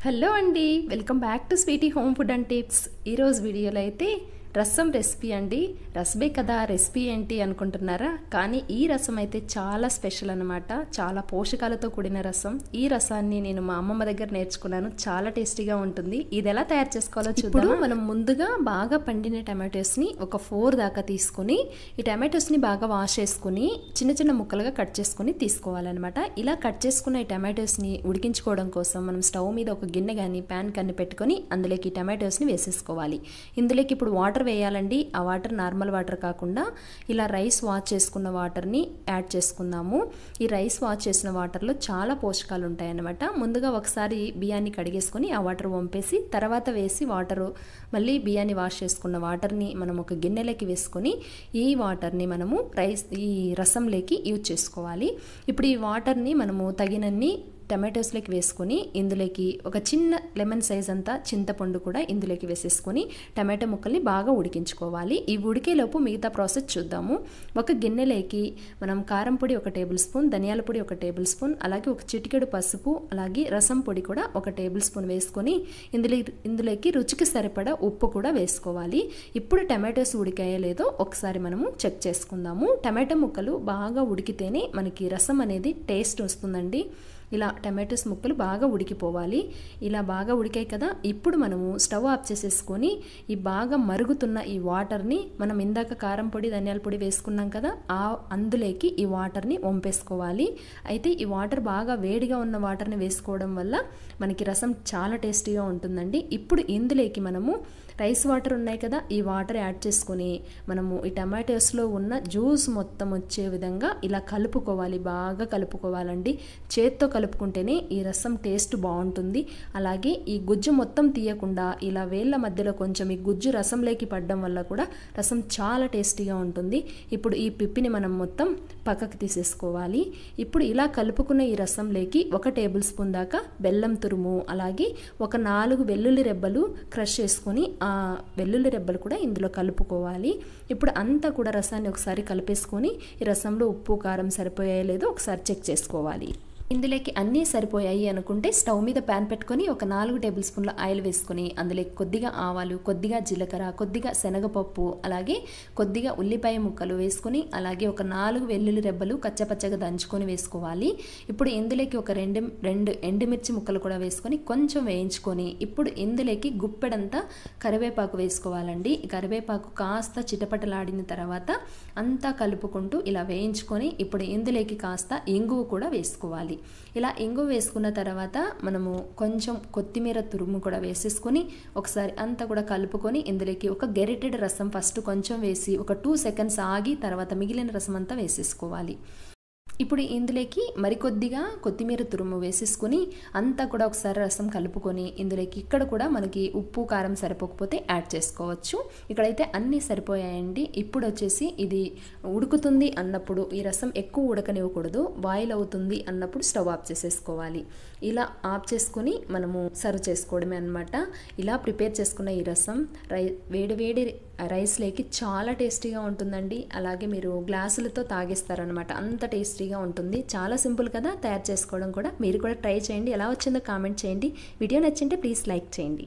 Hello అండి, welcome back to sweety home food and tips. ఈరోజు వీడియోలో అయితే రసం రెసిపీ అండి. రసమే కదా రెసిపీ ఏంటి అనుకుంటున్నారా? కానీ ఈ రసం అయితే చాలా స్పెషల్ అనమాట. చాలా పోషకాలతో కూడిన రసం. ఈ రసాన్ని నేను మా అమ్మమ్మ దగ్గర నేర్చుకున్నాను. చాలా టేస్టీగా ఉంటుంది. ఇది ఎలా తయారు చేసుకోవాలో చూద్దాం. మనం ముందుగా బాగా పండిన టమాటోస్ని ఒక 4 దాకా తీసుకుని ఈ టమాటోస్ని బాగా వాష్ చేసుకుని చిన్న చిన్న ముక్కలుగా కట్ చేసుకుని తీసుకోవాలన్నమాట. ఇలా కట్ చేసుకున్న ఈ టమాటోస్ని ఉడికించుకోవడం కోసం మనం స్టవ్ మీద ఒక గిన్నె కానీ ప్యాన్ కానీ పెట్టుకొని అందులోకి టమాటోస్ని వేసేసుకోవాలి. ఇందులోకి ఇప్పుడు వాటర్ వేయాలండి. ఆ వాటర్ నార్మల్ వాటర్ కాకుండా ఇలా రైస్ వాష్ చేసుకున్న వాటర్ని యాడ్ చేసుకుందాము. ఈ రైస్ వాష్ చేసిన వాటర్లో చాలా పోషకాలు ఉంటాయన్నమాట. ముందుగా ఒకసారి బియ్యాన్ని కడిగేసుకొని ఆ వాటర్ వంపేసి తర్వాత వేసి వాటరు మళ్ళీ బియ్యాన్ని వాష్ చేసుకున్న వాటర్ని మనం ఒక గిన్నెలోకి వేసుకొని ఈ వాటర్ని మనము ఈ రసంలోకి యూజ్ చేసుకోవాలి. ఇప్పుడు ఈ వాటర్ని మనము తగినన్ని టమాటోస్లోకి వేసుకొని ఇందులోకి ఒక చిన్న లెమన్ సైజ్ అంతా చింతపండు కూడా ఇందులోకి వేసేసుకొని టమాటో ముక్కల్ని బాగా ఉడికించుకోవాలి. ఈ ఉడికేలోపు మిగతా ప్రాసెస్ చూద్దాము. ఒక గిన్నెలోకి మనం కారం పొడి 1 టేబుల్ స్పూన్, ధనియాల పొడి 1 టేబుల్ స్పూన్, అలాగే ఒక చిటికెడు పసుపు, అలాగే రసం పొడి కూడా 1 టేబుల్ స్పూన్ వేసుకొని ఇందులోకి రుచికి సరిపడా ఉప్పు కూడా వేసుకోవాలి. ఇప్పుడు టమాటోస్ ఉడికాయో లేదో ఒకసారి మనము చెక్ చేసుకుందాము. టమాటో ముక్కలు బాగా ఉడికితేనే మనకి రసం అనేది టేస్ట్ వస్తుందండి. ఇలా టమాటోస్ ముక్కలు బాగా ఉడికిపోవాలి. ఇలా బాగా ఉడికాయి కదా, ఇప్పుడు మనము స్టవ్ ఆఫ్ చేసేసుకొని ఈ బాగా మరుగుతున్న ఈ వాటర్ని మనం ఇందాక కారం పొడి ధనియాల పొడి వేసుకున్నాం కదా, అందులోకి ఈ వాటర్ని వంపేసుకోవాలి. అయితే ఈ వాటర్ బాగా వేడిగా ఉన్న వాటర్ని వేసుకోవడం వల్ల మనకి రసం చాలా టేస్టీగా ఉంటుందండి. ఇప్పుడు ఇందులోకి మనము రైస్ వాటర్ ఉన్నాయి కదా, ఈ వాటర్ యాడ్ చేసుకొని మనము ఈ టమాటోస్లో ఉన్న జ్యూస్ మొత్తం వచ్చే విధంగా ఇలా కలుపుకోవాలి. బాగా కలుపుకోవాలండి. చేత్తో కలుపుకుంటేనే ఈ రసం టేస్ట్ బాగుంటుంది. అలాగే ఈ గుజ్జు మొత్తం తీయకుండా ఇలా వేళ్ళ మధ్యలో కొంచెం ఈ గుజ్జు రసంలోకి పడడం వల్ల కూడా రసం చాలా టేస్టీగా ఉంటుంది. ఇప్పుడు ఈ పిప్పిని మనం మొత్తం పక్కకు తీసేసుకోవాలి. ఇప్పుడు ఇలా కలుపుకున్న ఈ రసంలోకి 1 టేబుల్ స్పూన్ దాకా బెల్లం తురుము, అలాగే ఒక 4 వెల్లుల్లి రెబ్బలు క్రష్ చేసుకొని ఆ వెల్లుల్లి రెబ్బలు కూడా ఇందులో కలుపుకోవాలి. ఇప్పుడు అంతా కూడా రసాన్ని ఒకసారి కలిపేసుకొని ఈ రసంలో ఉప్పు కారం సరిపోయాయో లేదో ఒకసారి చెక్ చేసుకోవాలి. ఇందులోకి అన్నీ సరిపోయాయి అనుకుంటే స్టవ్ మీద ప్యాన్ పెట్టుకొని ఒక 4 టేబుల్ స్పూన్ల ఆయిల్ వేసుకొని అందులోకి కొద్దిగా ఆవాలు, కొద్దిగా జీలకర్ర, కొద్దిగా శనగపప్పు, అలాగే కొద్దిగా ఉల్లిపాయ ముక్కలు వేసుకొని అలాగే ఒక 4 వెల్లుల్లి రెబ్బలు కచ్చపచ్చగా దంచుకొని వేసుకోవాలి. ఇప్పుడు ఇందులోకి ఒక రెండు ఎండుమిర్చి ముక్కలు కూడా వేసుకొని కొంచెం వేయించుకొని ఇప్పుడు ఇందులోకి గుప్పెడంతా కరివేపాకు వేసుకోవాలండి. కరివేపాకు కాస్త చిటపటలాడిన తర్వాత అంతా కలుపుకుంటూ ఇలా వేయించుకొని ఇప్పుడు ఇందులోకి కాస్త ఇంగువ కూడా వేసుకోవాలి. ఇలా ఇంగువ వేసుకున్న తర్వాత మనము కొంచెం కొత్తిమీర తురుము కూడా వేసేసుకొని ఒకసారి అంతా కూడా కలుపుకొని ఇందులోకి ఒక గెరిటెడ్ రసం ఫస్ట్ కొంచెం వేసి ఒక 2 సెకండ్స్ ఆగి తర్వాత మిగిలిన రసం అంతా వేసేసుకోవాలి. ఇప్పుడు ఇందులోకి మరికొద్దిగా కొత్తిమీర తురుము వేసేసుకొని అంతా కూడా ఒకసారి రసం కలుపుకొని ఇందులోకి ఇక్కడ కూడా మనకి ఉప్పు కారం సరిపోకపోతే యాడ్ చేసుకోవచ్చు. ఇక్కడైతే అన్నీ సరిపోయాయండి. ఇప్పుడు వచ్చేసి ఇది ఉడుకుతుంది అన్నప్పుడు ఈ రసం ఎక్కువ ఉడకనివ్వకూడదు. బాయిల్ అవుతుంది అన్నప్పుడు స్టవ్ ఆఫ్ చేసేసుకోవాలి. ఇలా ఆఫ్ చేసుకొని మనము సర్వ్ చేసుకోవడమే అనమాట. ఇలా ప్రిపేర్ చేసుకున్న ఈ రసం వేడి రైస్లోకి చాలా టేస్టీగా ఉంటుందండి. అలాగే మీరు గ్లాసులతో తాగేస్తారనమాట, అంత టేస్టీగా ఉంటుంది. చాలా సింపుల్ కదా తయారు చేసుకోవడం కూడా. మీరు కూడా ట్రై చేయండి. ఎలా వచ్చిందో కామెంట్ చేయండి. వీడియో నచ్చింటే ప్లీజ్ లైక్ చేయండి.